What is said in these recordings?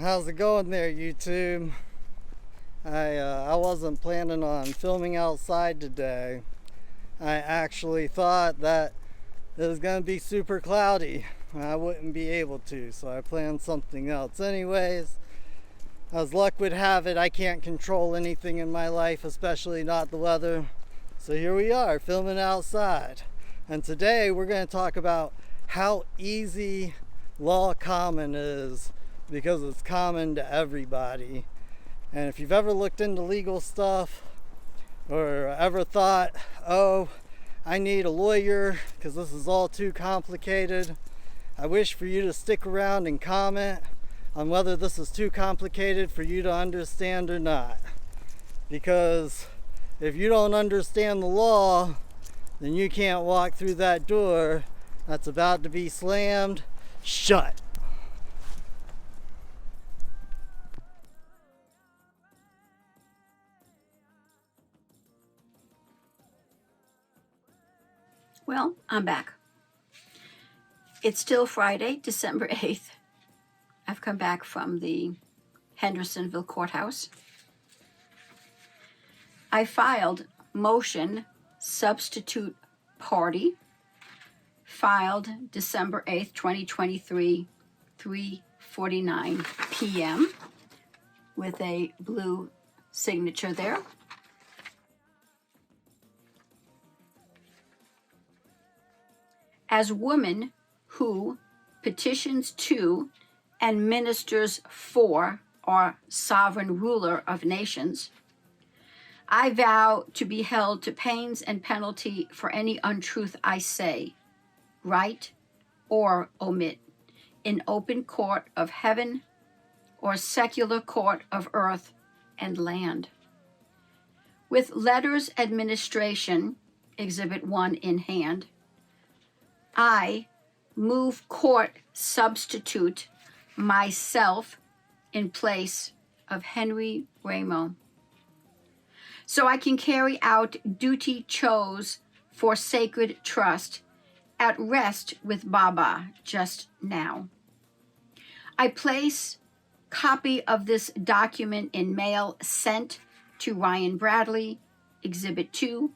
How's it going there, YouTube? I wasn't planning on filming outside today. I actually thought that it was going to be super cloudy. I wouldn't be able to, so I planned something else. Anyways, as luck would have it, I can't control anything in my life, especially not the weather. So here we are, filming outside. And today we're going to talk about how easy law common is, because it's common to everybody. And if you've ever looked into legal stuff or ever thought, oh, I need a lawyer because this is all too complicated, I wish for you to stick around and comment on whether this is too complicated for you to understand or not. Because if you don't understand the law, then you can't walk through that door that's about to be slammed shut. Well, I'm back. It's still Friday, December 8th. I've come back from the Hendersonville courthouse. I filed motion substitute party, filed December 8th, 2023, 3:49 p.m. with a blue signature there. As woman who petitions to and ministers for our sovereign ruler of nations, I vow to be held to pains and penalty for any untruth I say, write, or omit in open court of heaven or secular court of earth and land. With letters administration, Exhibit 1 in hand, I move court substitute myself in place of Henry Ramo, so I can carry out duty chose for sacred trust at rest with Baba just now. I place copy of this document in mail sent to Ryan Bradley, Exhibit 2.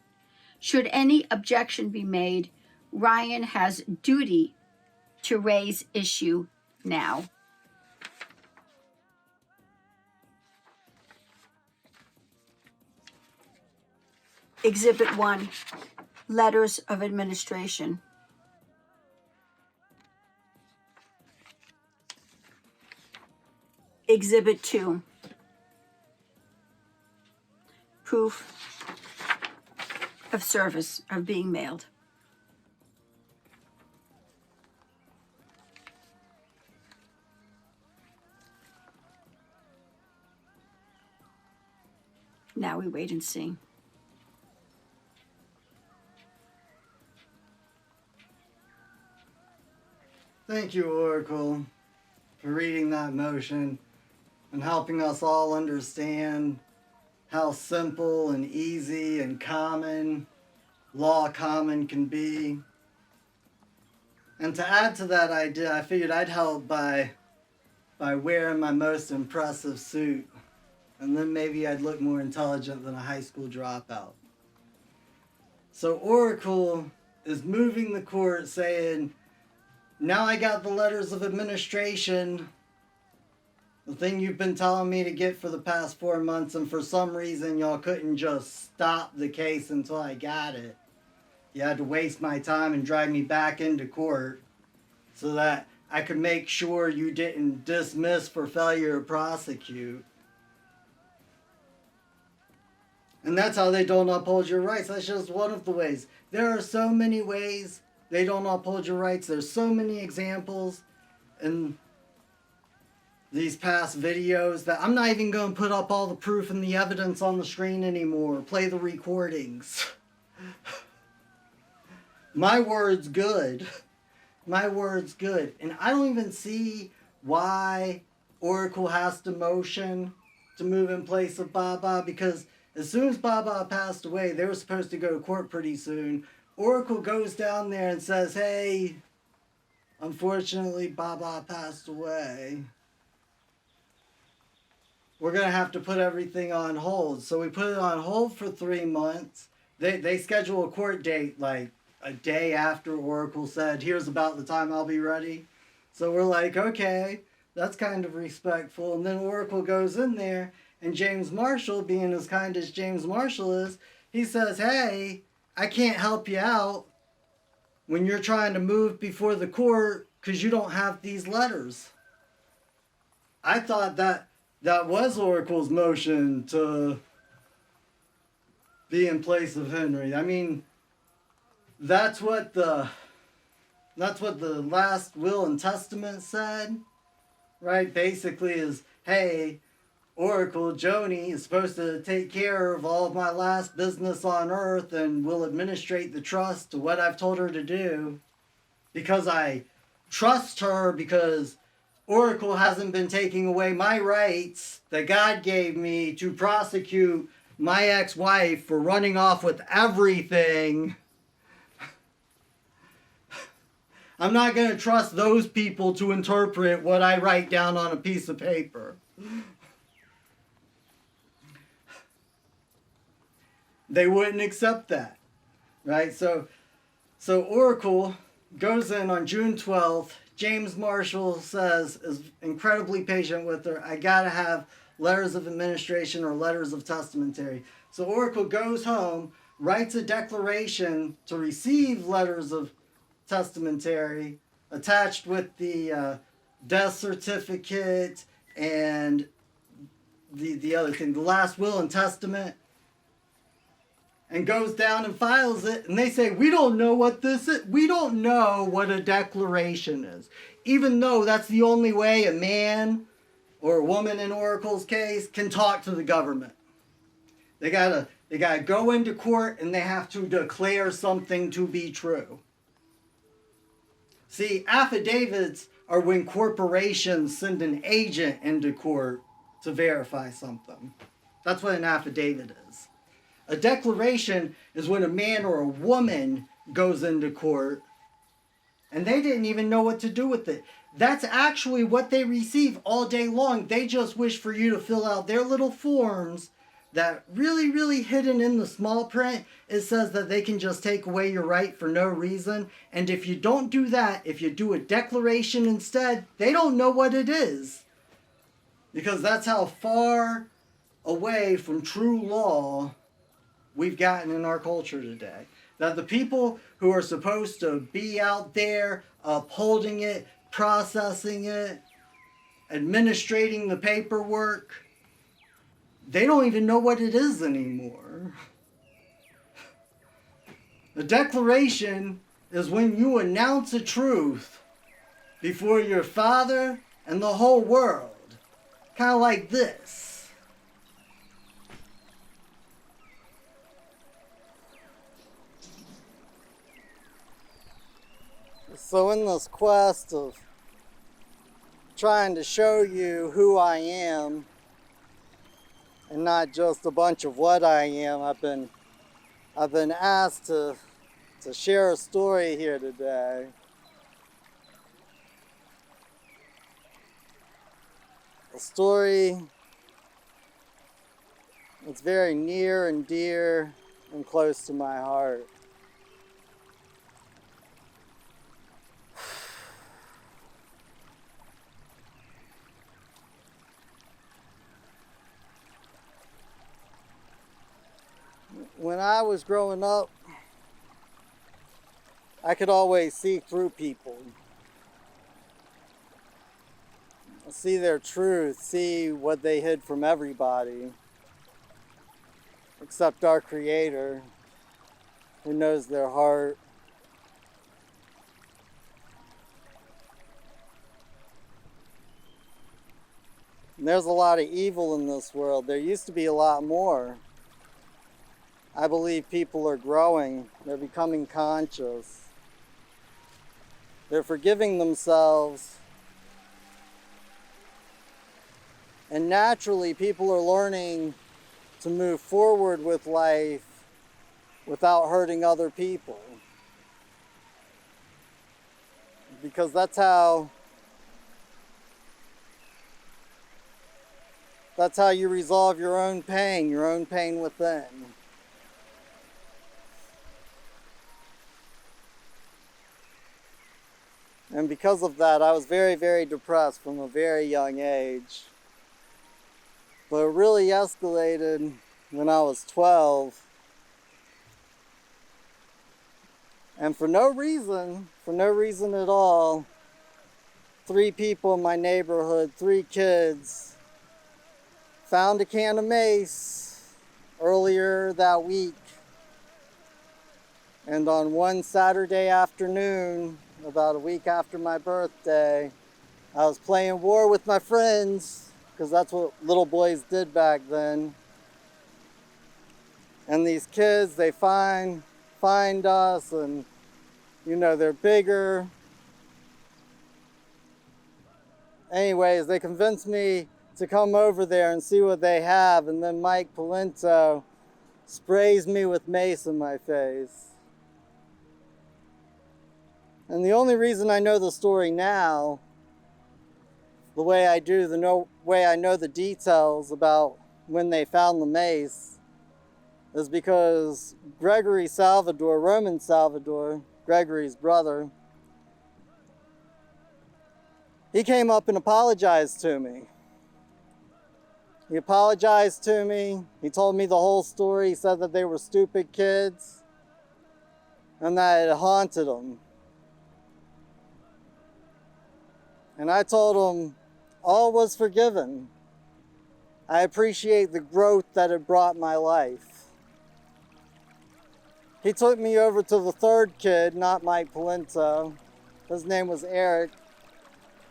Should any objection be made, Ryan has duty to raise issue now. Exhibit 1, Letters of Administration. Exhibit 2, Proof of service of being mailed. Now we wait and see. Thank you, Oracle, for reading that motion and helping us all understand how simple and easy and common law common can be. And to add to that idea, I figured I'd help by wearing my most impressive suit, and then maybe I'd look more intelligent than a high school dropout. So Oracle is moving the court saying, now I got the letters of administration, the thing you've been telling me to get for the past 4 months, and for some reason y'all couldn't just stop the case until I got it. You had to waste my time and drag me back into court so that I could make sure you didn't dismiss for failure to prosecute. And that's how they don't uphold your rights. That's just one of the ways. There are so many ways they don't uphold your rights. There's so many examples in these past videos that I'm not even going to put up all the proof and the evidence on the screen anymore. Play the recordings. My word's good. My word's good. And I don't even see why Oracle has to motion to move in place of Baba, because as soon as Baba passed away, they were supposed to go to court pretty soon. Oracle goes down there and says, hey, unfortunately, Baba passed away. we're going to have to put everything on hold. So we put it on hold for 3 months. They schedule a court date like a day after Oracle said, here's about the time I'll be ready. So we're like, okay, that's kind of respectful. And then Oracle goes in there, and James Marshall, being as kind as James Marshall is, he says, hey, I can't help you out when you're trying to move before the court because you don't have these letters. I thought that was Oracle's motion to be in place of Henry. I mean, that's what the last will and testament said, right? Basically is, hey, Oracle, Joni is supposed to take care of all of my last business on earth and will administrate the trust to what I've told her to do because I trust her, because Oracle hasn't been taking away my rights that God gave me to prosecute my ex-wife for running off with everything. I'm not going to trust those people to interpret what I write down on a piece of paper. They wouldn't accept that, right? So Oracle goes in on June 12th. James Marshall says, is incredibly patient with her, I gotta have letters of administration or letters of testamentary. So Oracle goes home, writes a declaration to receive letters of testamentary attached with the death certificate and the other thing, the last will and testament, and goes down and files it, and they say, we don't know what this is. We don't know what a declaration is. Even though that's the only way a man or a woman in Oracle's case can talk to the government. They gotta go into court and they have to declare something to be true. See, affidavits are when corporations send an agent into court to verify something. That's what an affidavit is. A declaration is when a man or a woman goes into court and they didn't even know what to do with it. That's actually what they receive all day long. They just wish for you to fill out their little forms that really, really hidden in the small print, it says that they can just take away your right for no reason. And if you don't do that, if you do a declaration instead, they don't know what it is. Because that's how far away from true law we've gotten in our culture today. That the people who are supposed to be out there upholding it, processing it, administrating the paperwork, they don't even know what it is anymore. A declaration is when you announce a truth before your Father and the whole world. Kind of like this. So in this quest of trying to show you who I am and not just a bunch of what I am, I've been asked to share a story here today. A story that's very near and dear and close to my heart. When I was growing up, I could always see through people. See their truth, see what they hid from everybody, except our Creator, who knows their heart. And there's a lot of evil in this world. There used to be a lot more. I believe people are growing. They're becoming conscious. They're forgiving themselves. And naturally, people are learning to move forward with life without hurting other people. Because that's how That's how you resolve your own pain within. And because of that, I was very, very depressed from a very young age. But it really escalated when I was 12. And for no reason at all, 3 people in my neighborhood, 3 kids, found a can of mace earlier that week. And on one Saturday afternoon, about a week after my birthday, I was playing war with my friends, because that's what little boys did back then. And these kids, they find us, and they're bigger. Anyways, they convinced me to come over there and see what they have, and then Mike Polento sprays me with mace in my face. And the only reason I know the story now, the way I do, the way I know the details about when they found the mace, is because Gregory Salvador, Roman Salvador, Gregory's brother, he came up and apologized to me. He apologized to me. He told me the whole story. He said that they were stupid kids and that it haunted him. And I told him all was forgiven. I appreciate the growth that it brought my life. He took me over to the 3rd kid, not Mike Polento. His name was Eric.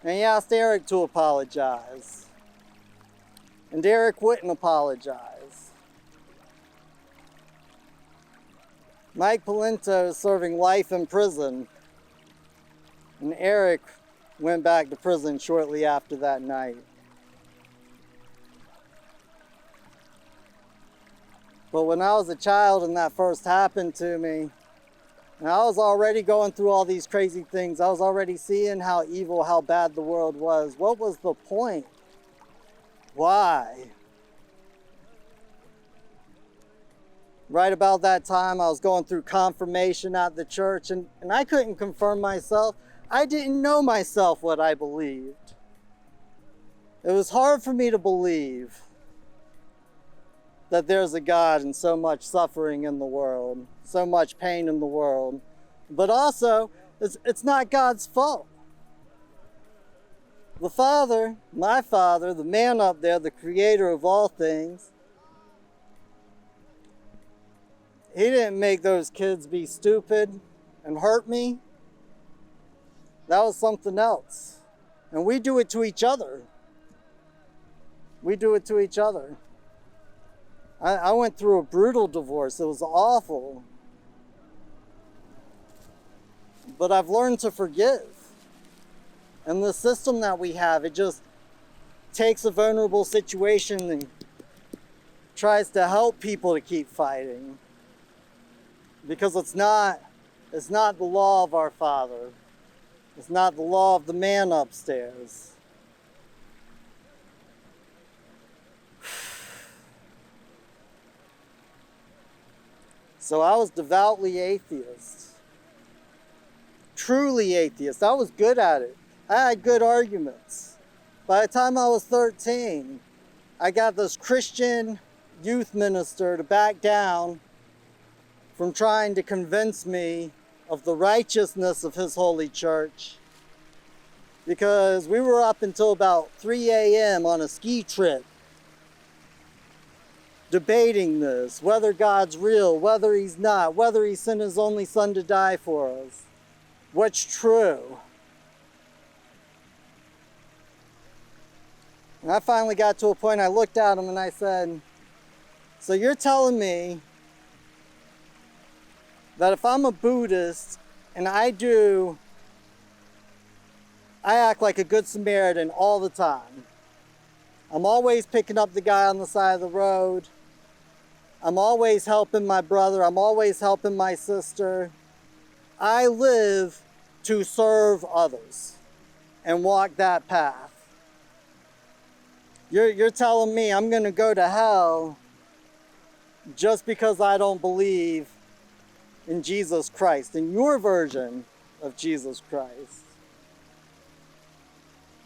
And he asked Eric to apologize. And Eric wouldn't apologize. Mike Polento is serving life in prison. And Eric went back to prison shortly after that night. But when I was a child and that first happened to me, and I was already going through all these crazy things. I was already seeing how evil, how bad the world was. What was the point? Why? Right about that time, I was going through confirmation at the church, and I couldn't confirm myself. I didn't know myself what I believed. It was hard for me to believe that there's a God and so much suffering in the world, so much pain in the world. But also, it's not God's fault. The Father, my Father, the man up there, the creator of all things, he didn't make those kids be stupid and hurt me. That was something else. And we do it to each other. We do it to each other. I went through a brutal divorce. It was awful. But I've learned to forgive. And the system that we have, it just takes a vulnerable situation and tries to help people to keep fighting. Because it's not the law of our Father. It's not the law of the man upstairs. So I was devoutly atheist. Truly atheist. I was good at it. I had good arguments. By the time I was 13, I got this Christian youth minister to back down from trying to convince me of the righteousness of his holy church. Because we were up until about 3 a.m. on a ski trip debating this, whether God's real, whether he's not, whether he sent his only son to die for us. What's true? And I finally got to a point, I looked at him and I said, so you're telling me that if I'm a Buddhist and I act like a good Samaritan all the time. I'm always picking up the guy on the side of the road. I'm always helping my brother. I'm always helping my sister. I live to serve others and walk that path. You're telling me I'm going to go to hell just because I don't believe in Jesus Christ, in your version of Jesus Christ.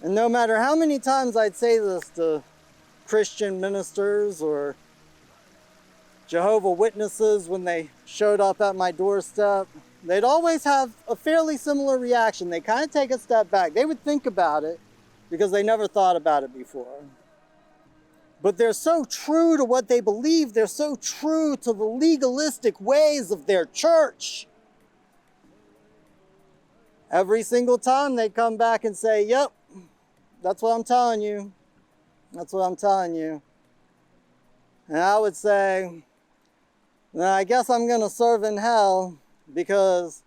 And no matter how many times I'd say this to Christian ministers or Jehovah's Witnesses when they showed up at my doorstep, they'd always have a fairly similar reaction. They kind of take a step back. They would think about it because they never thought about it before. But they're so true to what they believe. They're so true to the legalistic ways of their church. Every single time they come back and say, yep, that's what I'm telling you. That's what I'm telling you. And I would say, now I guess I'm going to serve in hell because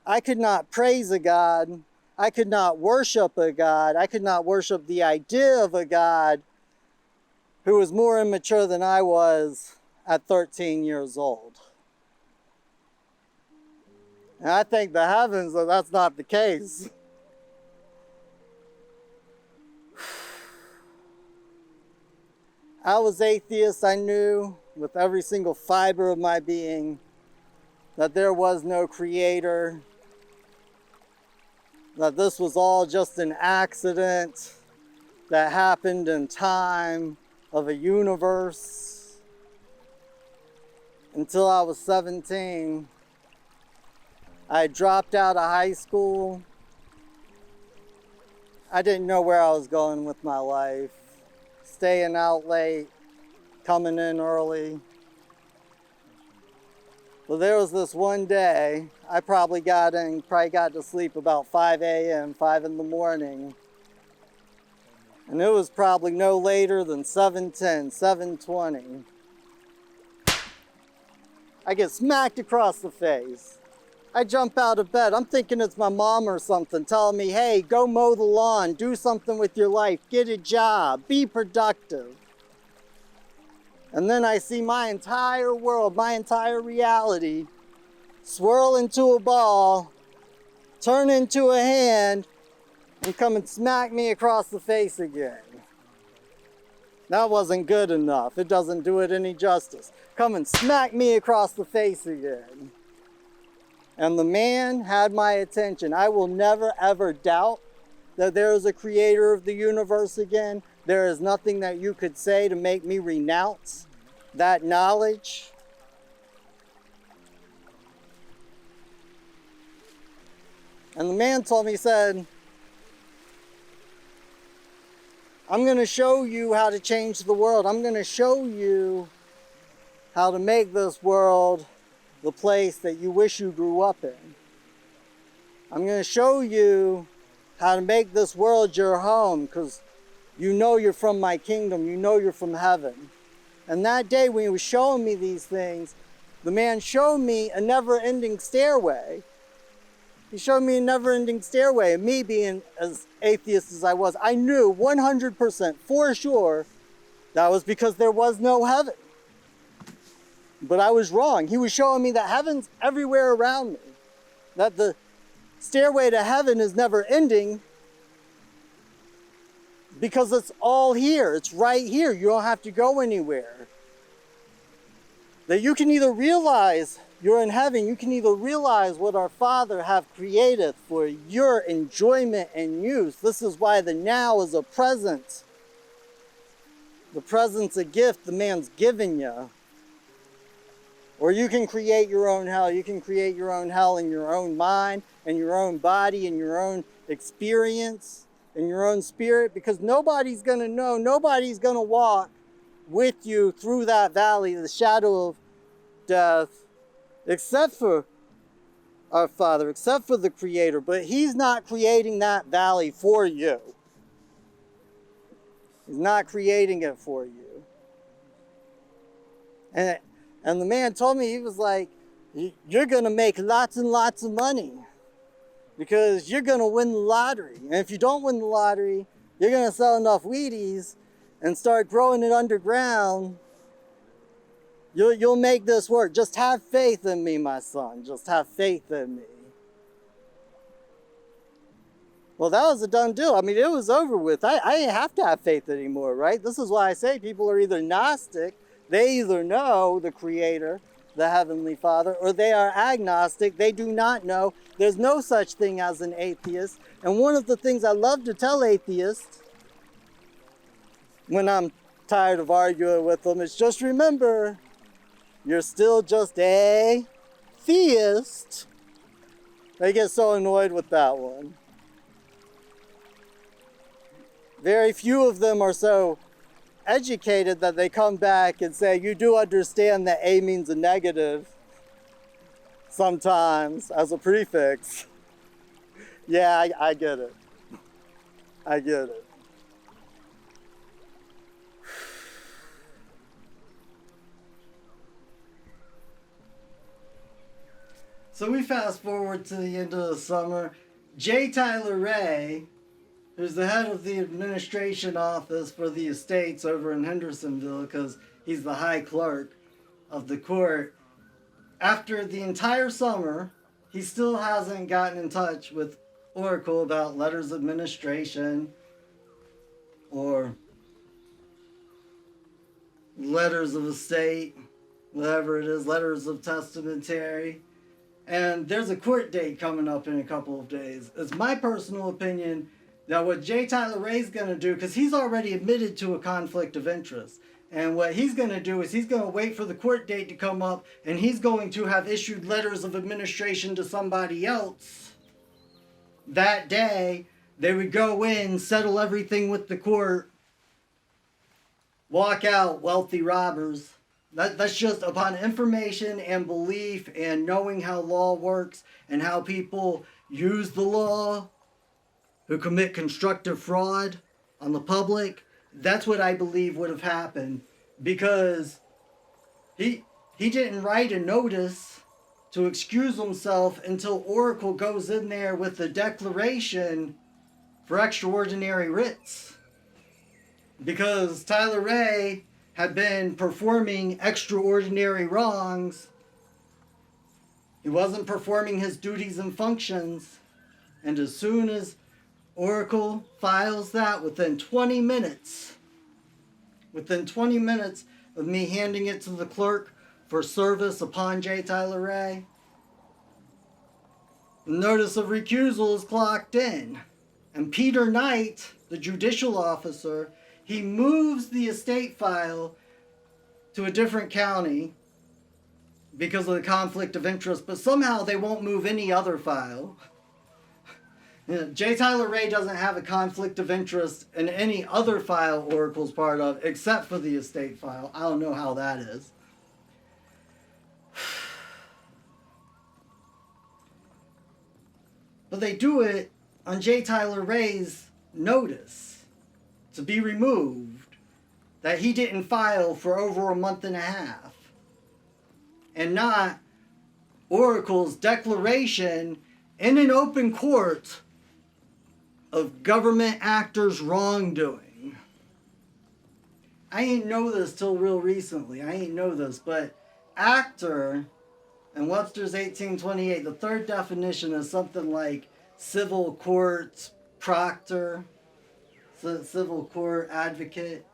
I could not praise a God. I could not worship a God. I could not worship the idea of a God who was more immature than I was at 13 years old. And I think the heavens that that's not the case. I was atheist. I knew with every single fiber of my being that there was no creator, that this was all just an accident that happened in time of a universe. Until I was 17, I dropped out of high school. I didn't know where I was going with my life. Staying out late, coming in early. Well, there was this one day, I probably got to sleep about 5 a.m., 5 in the morning. And it was probably no later than 7:10, 7:20. I get smacked across the face. I jump out of bed. I'm thinking it's my mom or something telling me, hey, go mow the lawn, do something with your life, get a job, be productive. And then I see my entire world, my entire reality swirl into a ball, turn into a hand, and come and smack me across the face again. That wasn't good enough. It doesn't do it any justice. Come and smack me across the face again. And the man had my attention. I will never ever doubt that there is a creator of the universe again. There is nothing that you could say to make me renounce that knowledge. And the man told me, he said, I'm going to show you how to change the world. I'm going to show you how to make this world the place that you wish you grew up in. I'm going to show you how to make this world your home because you know you're from my kingdom. You know you're from heaven. And that day when he was showing me these things, the man showed me a never-ending stairway. He showed me a never-ending stairway. And me being as atheist as I was, I knew 100% for sure that was because there was no heaven. But I was wrong. He was showing me that heaven's everywhere around me. That the stairway to heaven is never ending because it's all here. It's right here. You don't have to go anywhere. That you can either realize you're in heaven, you can either realize what our Father hath created for your enjoyment and use. This is why the now is a present. The present's a gift the man's given you. Or you can create your own hell. You can create your own hell in your own mind, and your own body, and your own experience, and your own spirit, because nobody's going to know, nobody's going to walk with you through that valley, the shadow of death, except for our Father, except for the Creator. But He's not creating that valley for you. He's not creating it for you. And the man told me, he was like, you're going to make lots and lots of money because you're going to win the lottery. And if you don't win the lottery, you're going to sell enough Wheaties and start growing it underground. You'll make this work. Just have faith in me, my son. Just have faith in me. Well, that was a done deal. I mean, it was over with. I didn't have to have faith anymore, right? This is why I say people are either Gnostic, they either know the Creator, the Heavenly Father, or they are agnostic, they do not know. There's no such thing as an atheist. And one of the things I love to tell atheists when I'm tired of arguing with them is just remember, you're still just a theist. They get so annoyed with that one. Very few of them are so educated that they come back and say, you do understand that A means a negative sometimes as a prefix. Yeah, I get it. I get it. So we fast forward to the end of the summer. J. Tyler Ray, who's the head of the administration office for the estates over in Hendersonville, because he's the high clerk of the court, after the entire summer, he still hasn't gotten in touch with Oracle about letters of administration or letters of estate, whatever it is, letters of testamentary. And there's a court date coming up in a couple of days. It's my personal opinion that what J. Tyler Ray's going to do, because he's already admitted to a conflict of interest, and what he's going to do is he's going to wait for the court date to come up, and he's going to have issued letters of administration to somebody else that day. They would go in, settle everything with the court, walk out wealthy robbers. That's just upon information and belief and knowing how law works and how people use the law who commit constructive fraud on the public. That's what I believe would have happened, because he didn't write a notice to excuse himself until Oracle goes in there with a declaration for extraordinary writs. Because Tyler Ray had been performing extraordinary wrongs. He wasn't performing his duties and functions. And as soon as Oracle files that, within 20 minutes of me handing it to the clerk for service upon J. Tyler Ray, the notice of recusal is clocked in. And Peter Knight, the judicial officer, he moves the estate file to a different county because of the conflict of interest, but somehow they won't move any other file. J. Tyler Ray doesn't have a conflict of interest in any other file Oracle's part of, except for the estate file. I don't know how that is. But they do it on J. Tyler Ray's notice to be removed that he didn't file for over a month and a half, and not Oracle's declaration in an open court of government actors' wrongdoing. I ain't know this till real recently. But actor in Webster's 1828, the third definition is something like civil court proctor, civil court advocate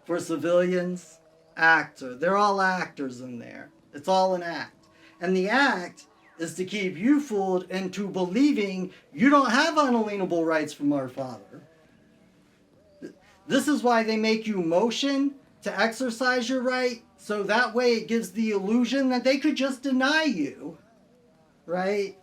for civilians, actor. They're all actors in there. It's all an act. And the act is to keep you fooled into believing you don't have unalienable rights from our Father. This is why they make you motion to exercise your right, so that way it gives the illusion that they could just deny you, right?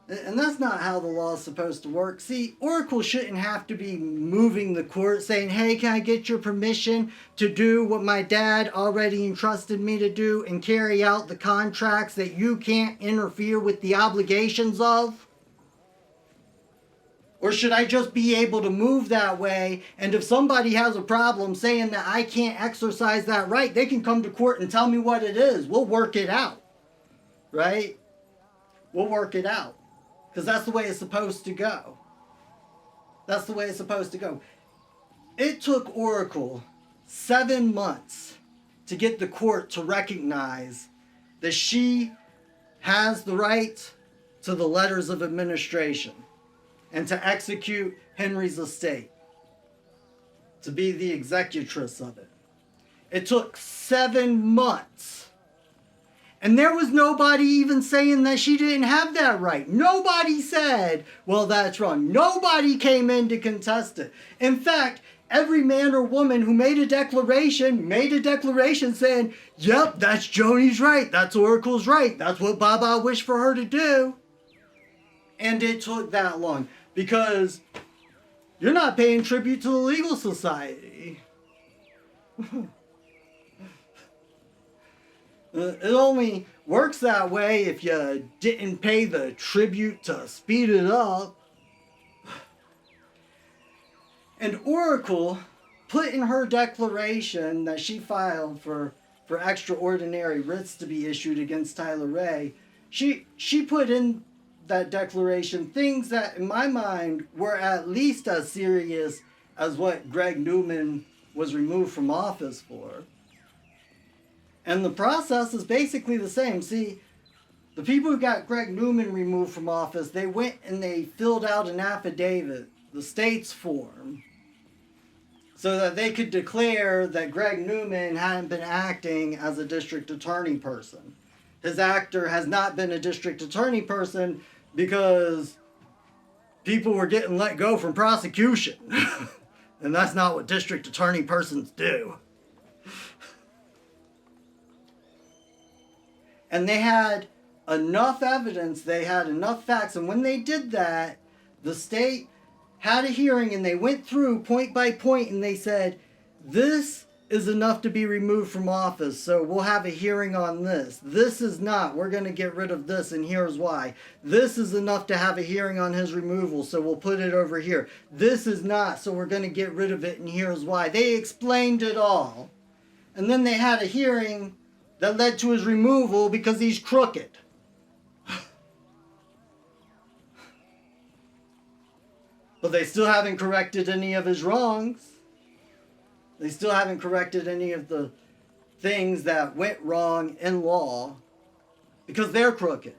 And that's not how the law is supposed to work. See, Oracle shouldn't have to be moving the court saying, hey, can I get your permission to do what my dad already entrusted me to do and carry out the contracts that you can't interfere with the obligations of? Or should I just be able to move that way, and if somebody has a problem saying that I can't exercise that right, they can come to court and tell me what it is. We'll work it out, right? We'll work it out. Because that's the way it's supposed to go. That's the way it's supposed to go. It took Oracle 7 months to get the court to recognize that she has the right to the letters of administration and to execute Henry's estate, to be the executrix of it. It took 7 months. And there was nobody even saying that she didn't have that right. Nobody said, well, that's wrong. Nobody came in to contest it. In fact, every man or woman who made a declaration saying, yep, that's Joni's right. That's Oracle's right. That's what Baba wished for her to do. And it took that long because you're not paying tribute to the legal society. It only works that way if you didn't pay the tribute to speed it up. And Oracle put in her declaration that she filed for extraordinary writs to be issued against Tyler Ray, she put in that declaration things that in my mind were at least as serious as what Greg Newman was removed from office for. And the process is basically the same. See, the people who got Greg Newman removed from office, they went and they filled out an affidavit, the state's form, so that they could declare that Greg Newman hadn't been acting as a district attorney person. His actor has not been a district attorney person because people were getting let go from prosecution. And that's not what district attorney persons do. And they had enough evidence, they had enough facts, and when they did that, the state had a hearing and they went through point by point and they said, this is enough to be removed from office, so we'll have a hearing on this. This is not, we're going to get rid of this and here's why. This is enough to have a hearing on his removal, so we'll put it over here. This is not, so we're going to get rid of it and here's why. They explained it all. And then they had a hearing that led to his removal because he's crooked. But they still haven't corrected any of his wrongs. They still haven't corrected any of the things that went wrong in law because they're crooked.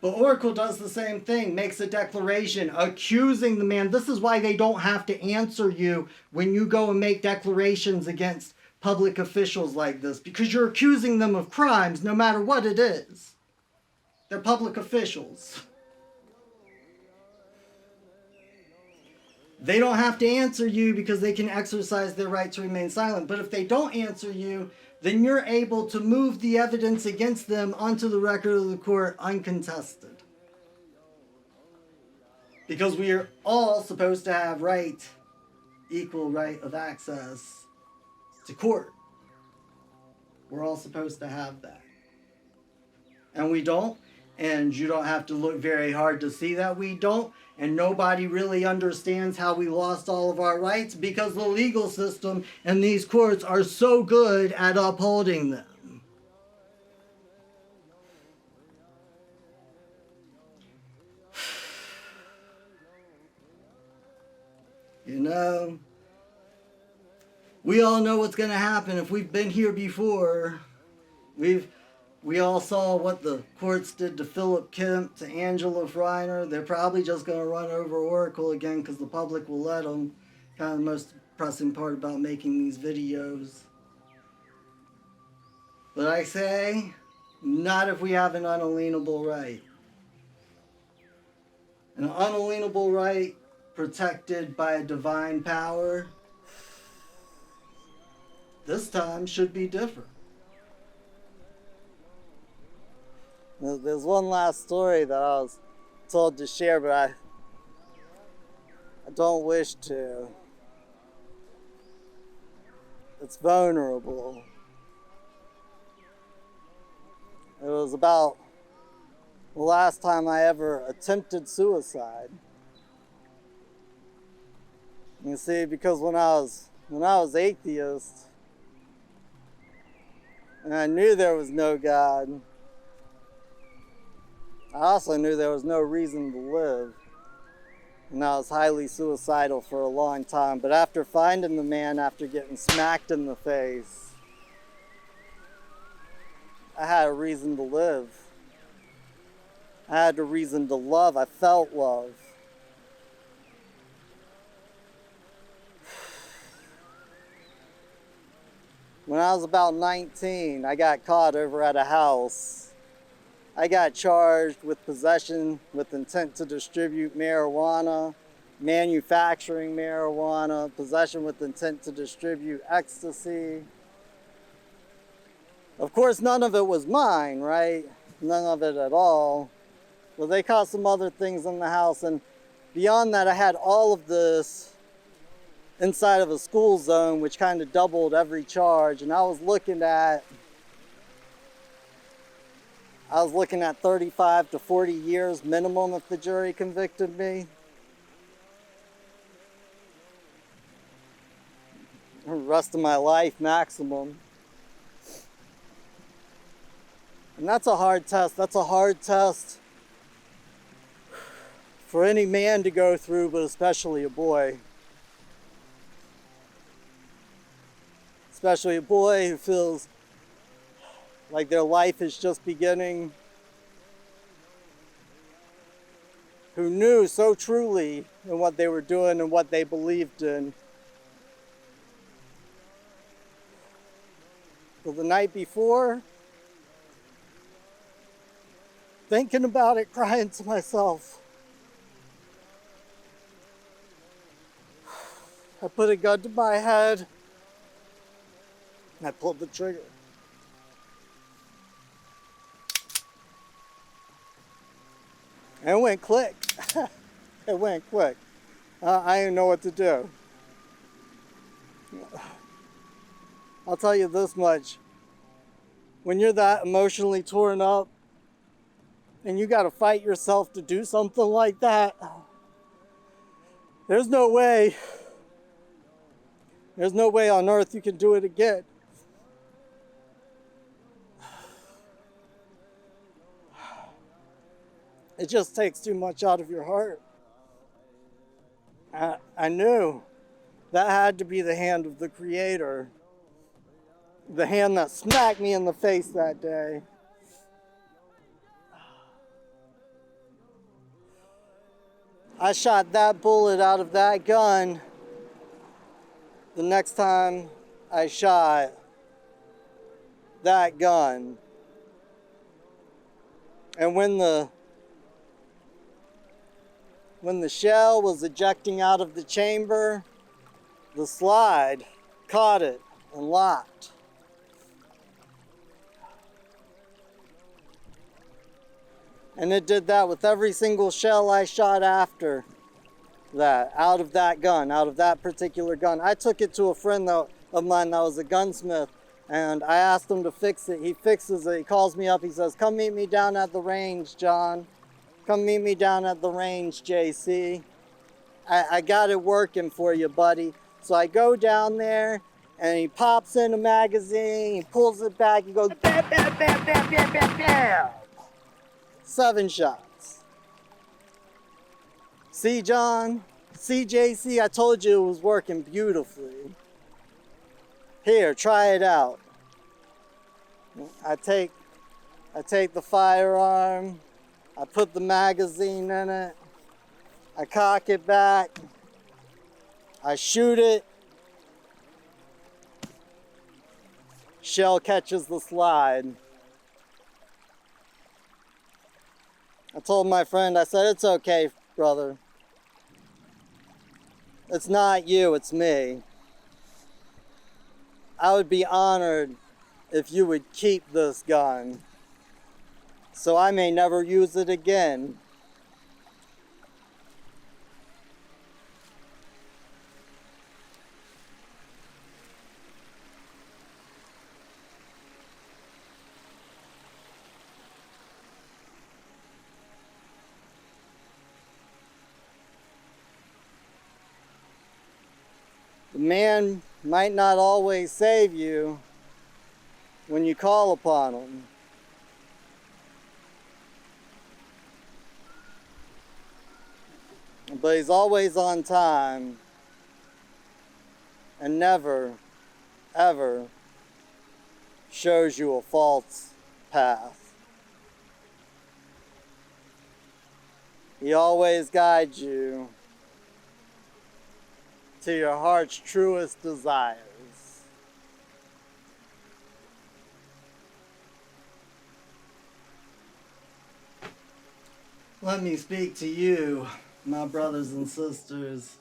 But Oracle does the same thing, makes a declaration accusing the man. This is why they don't have to answer you when you go and make declarations against public officials like this, because you're accusing them of crimes no matter what it is. They're public officials. They don't have to answer you because they can exercise their right to remain silent. But if they don't answer you, then you're able to move the evidence against them onto the record of the court uncontested. Because we are all supposed to have equal right of access to court. We're all supposed to have that. And we don't. And you don't have to look very hard to see that we don't. And nobody really understands how we lost all of our rights because the legal system and these courts are so good at upholding them. You know, we all know what's going to happen if we've been here before. We all saw what the courts did to Philip Kemp, to Angela Freiner. They're probably just going to run over Oracle again because the public will let them. Kind of the most pressing part about making these videos. But I say, not if we have an unalienable right. An unalienable right protected by a divine power, this time should be different. There's one last story that I was told to share, but I don't wish to. It's vulnerable. It was about the last time I ever attempted suicide. You see, because when I was atheist, and I knew there was no God, I also knew there was no reason to live. And I was highly suicidal for a long time. But after finding the man, after getting smacked in the face, I had a reason to live. I had a reason to love. I felt love. When I was about 19, I got caught over at a house. I got charged with possession with intent to distribute marijuana, manufacturing marijuana, possession with intent to distribute ecstasy. Of course, none of it was mine, right? None of it at all. But they caught some other things in the house, and beyond that, I had all of this inside of a school zone, which kind of doubled every charge. And I was looking at 35 to 40 years minimum if the jury convicted me. The rest of my life maximum. And that's a hard test. That's a hard test for any man to go through, but especially a boy. Especially a boy who feels like their life is just beginning, who knew so truly in what they were doing and what they believed in. But the night before, thinking about it, crying to myself, I put a gun to my head and I pulled the trigger. And it went click. It went quick. I didn't know what to do. I'll tell you this much. When you're that emotionally torn up and you gotta fight yourself to do something like that, there's no way on earth you can do it again. It just takes too much out of your heart. I knew that had to be the hand of the Creator. The hand that smacked me in the face that day. I shot that bullet out of that gun the next time I shot that gun. And when the shell was ejecting out of the chamber, the slide caught it and locked. And it did that with every single shell I shot after that, out of that gun, out of that particular gun. I took it to a friend of mine that was a gunsmith, and I asked him to fix it. He fixes it. He calls me up. He says, "Come meet me down at the range, John. Come meet me down at the range, JC. I got it working for you, buddy." So I go down there, and he pops in a magazine, he pulls it back, he goes, bam, bam, bam, bam, bam, bam, bam. 7 shots. See, John? See, JC? I told you it was working beautifully. Here, try it out. I take the firearm, I put the magazine in it, I cock it back, I shoot it, shell catches the slide. I told my friend, I said, "It's okay, brother. It's not you, it's me. I would be honored if you would keep this gun, so I may never use it again." The man might not always save you when you call upon him. But he's always on time and never, ever shows you a false path. He always guides you to your heart's truest desires. Let me speak to you, my brothers and sisters,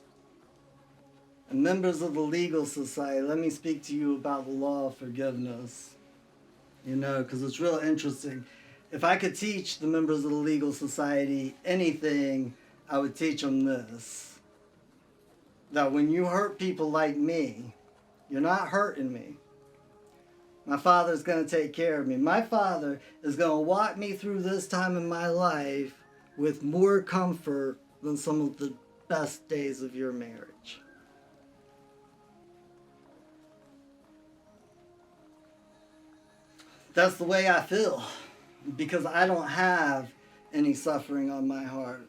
and members of the legal society. Let me speak to you about the law of forgiveness. You know, because it's real interesting. If I could teach the members of the legal society anything, I would teach them this. That when you hurt people like me, you're not hurting me. My Father's going to take care of me. My Father is going to walk me through this time in my life with more comfort than some of the best days of your marriage. That's the way I feel, because I don't have any suffering on my heart,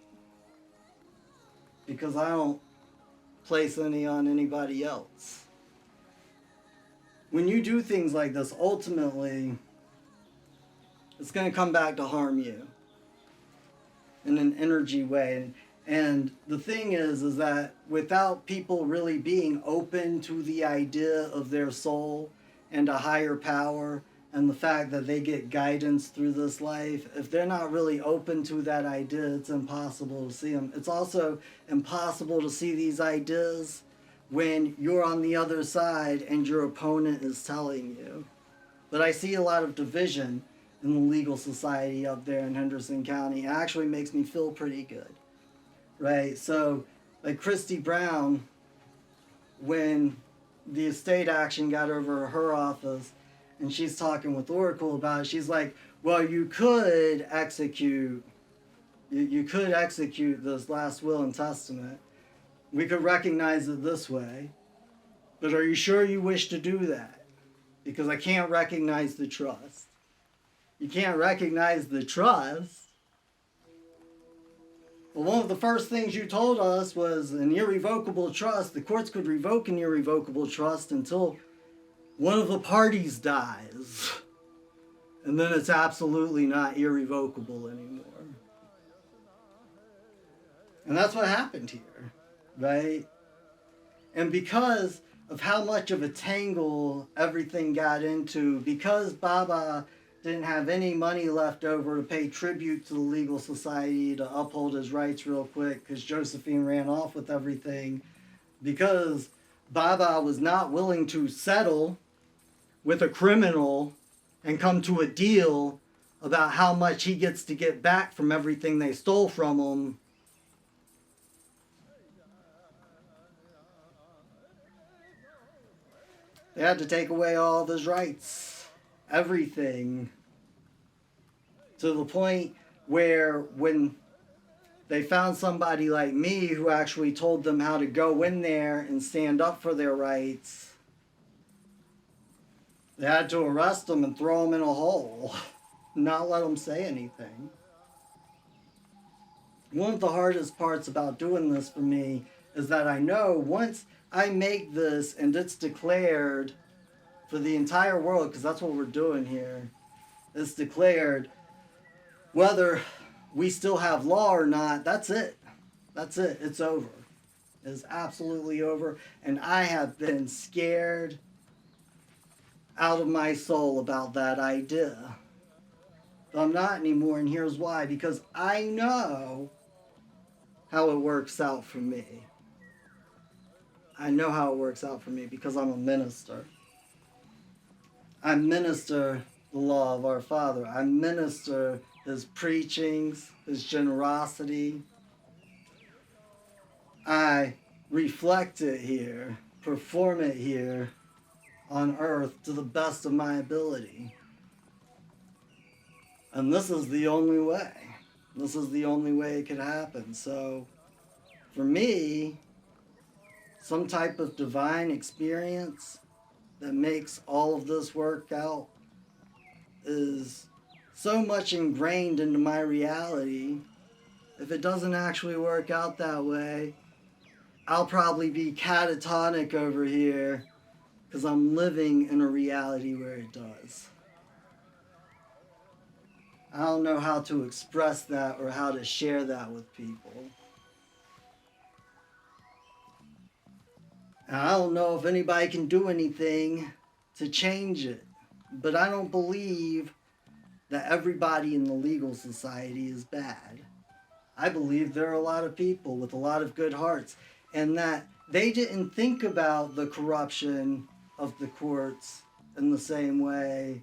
because I don't place any on anybody else. When you do things like this, ultimately, it's going to come back to harm you in an energy way. And the thing is that without people really being open to the idea of their soul and a higher power, and the fact that they get guidance through this life, if they're not really open to that idea, it's impossible to see them. It's also impossible to see these ideas when you're on the other side and your opponent is telling you. But I see a lot of division in the legal society up there in Henderson County. It actually makes me feel pretty good, right? So, like Christy Brown, when the estate action got over her office, and she's talking with Oracle about it, she's like, well, you could execute this last will and testament. We could recognize it this way. But are you sure you wish to do that? Because I can't recognize the trust. You can't recognize the trust? Well, one of the first things you told us was an irrevocable trust. The courts could revoke an irrevocable trust until one of the parties dies, and then it's absolutely not irrevocable anymore. And that's what happened here, right? And because of how much of a tangle everything got into, because Baba didn't have any money left over to pay tribute to the legal society to uphold his rights real quick, because Josephine ran off with everything, because Baba was not willing to settle with a criminal and come to a deal about how much he gets to get back from everything they stole from him. They had to take away all of his rights, everything, to the point where when they found somebody like me who actually told them how to go in there and stand up for their rights, they had to arrest him and throw him in a hole, not let him say anything. One of the hardest parts about doing this for me is that I know once I make this and it's declared for the entire world, because that's what we're doing here, it's declared, whether we still have law or not, that's it. That's it. It's over. It's absolutely over. And I have been scared out of my soul about that idea. But I'm not anymore, and here's why. Because I know how it works out for me. I know how it works out for me because I'm a minister. I minister the law of our Father. I minister his preachings, his generosity. I reflect it here, perform it here on earth to the best of my ability. And this is the only way. This is the only way it could happen. So, for me, some type of divine experience that makes all of this work out is so much ingrained into my reality. If it doesn't actually work out that way, I'll probably be catatonic over here because I'm living in a reality where it does. I don't know how to express that or how to share that with people. And I don't know if anybody can do anything to change it. But I don't believe that everybody in the legal society is bad. I believe there are a lot of people with a lot of good hearts, and that they didn't think about the corruption of the courts in the same way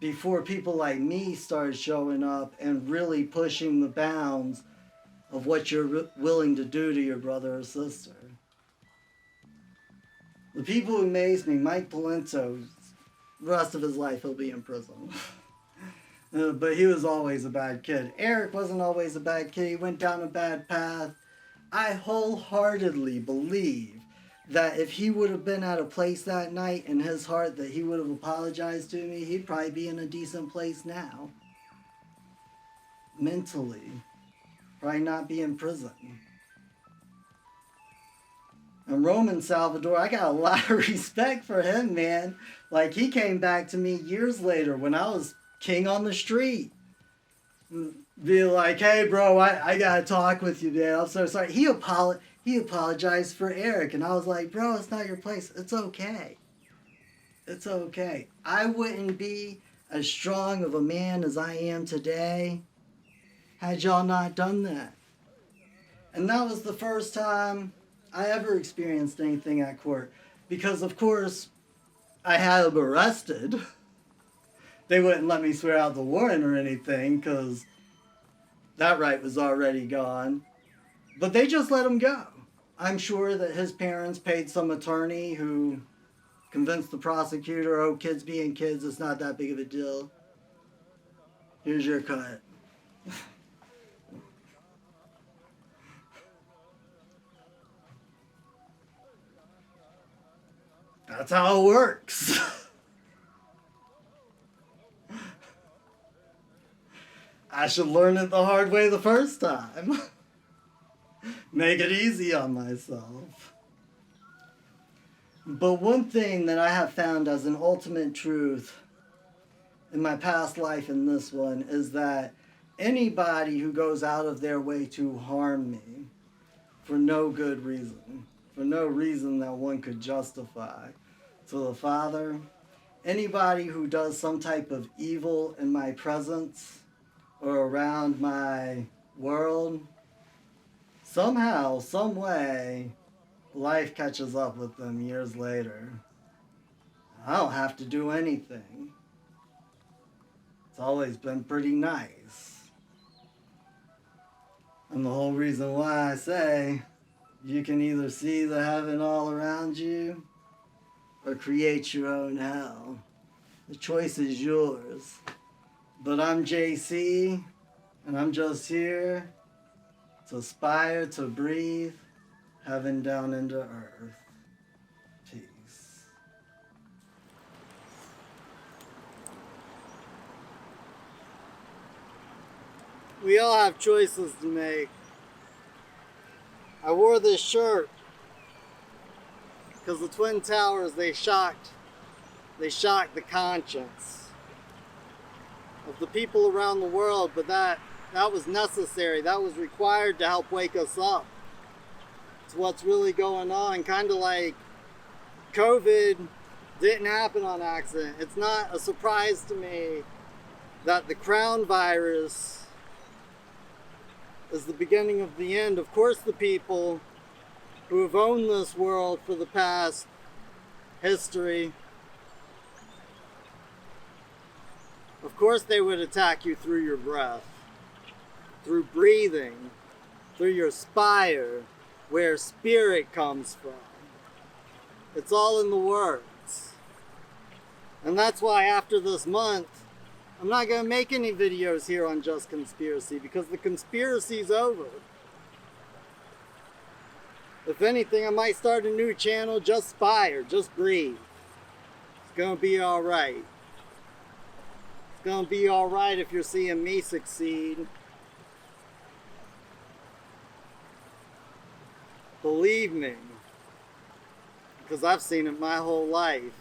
before people like me started showing up and really pushing the bounds of what you're willing to do to your brother or sister. The people who amaze me, Mike Polento, the rest of his life he'll be in prison. But he was always a bad kid. Eric wasn't always a bad kid. He went down a bad path. I wholeheartedly believe that if he would have been at a place that night in his heart that he would have apologized to me, he'd probably be in a decent place now. Mentally. Probably not be in prison. And Roman Salvador, I got a lot of respect for him, man. Like, he came back to me years later when I was king on the street. Be like, hey, bro, I gotta talk with you, man. I'm so sorry. He apologized for Eric, and I was like, bro, it's not your place. It's okay. It's okay. I wouldn't be as strong of a man as I am today had y'all not done that. And that was the first time I ever experienced anything at court. Because, of course, I had him arrested. They wouldn't let me swear out the warrant or anything because that right was already gone. But they just let him go. I'm sure that his parents paid some attorney who convinced the prosecutor, oh, kids being kids, it's not that big of a deal. Here's your cut. That's how it works. I should learn it the hard way the first time. Make it easy on myself. But one thing that I have found as an ultimate truth in my past life and this one is that anybody who goes out of their way to harm me for no good reason, for no reason that one could justify to the Father, anybody who does some type of evil in my presence or around my world, somehow, some way, life catches up with them years later. I don't have to do anything. It's always been pretty nice. And the whole reason why I say you can either see the heaven all around you or create your own hell. The choice is yours. But I'm JC, and I'm just here to aspire to breathe heaven down into earth. Peace. We all have choices to make. I wore this shirt because the Twin Towers, they shocked the conscience of the people around the world, but that was necessary. That was required to help wake us up. It's what's really going on. Kind of like COVID didn't happen on accident. It's not a surprise to me that the crown virus is the beginning of the end. Of course, the people who have owned this world for the past history, of course they would attack you through your breath, through breathing, through your spire, where spirit comes from. It's all in the words. And that's why after this month, I'm not going to make any videos here on Just Conspiracy, because the conspiracy's over. If anything, I might start a new channel, Just Spire, Just Breathe. It's going to be alright. It's going to be alright if you're seeing me succeed. Believe me, because I've seen it my whole life.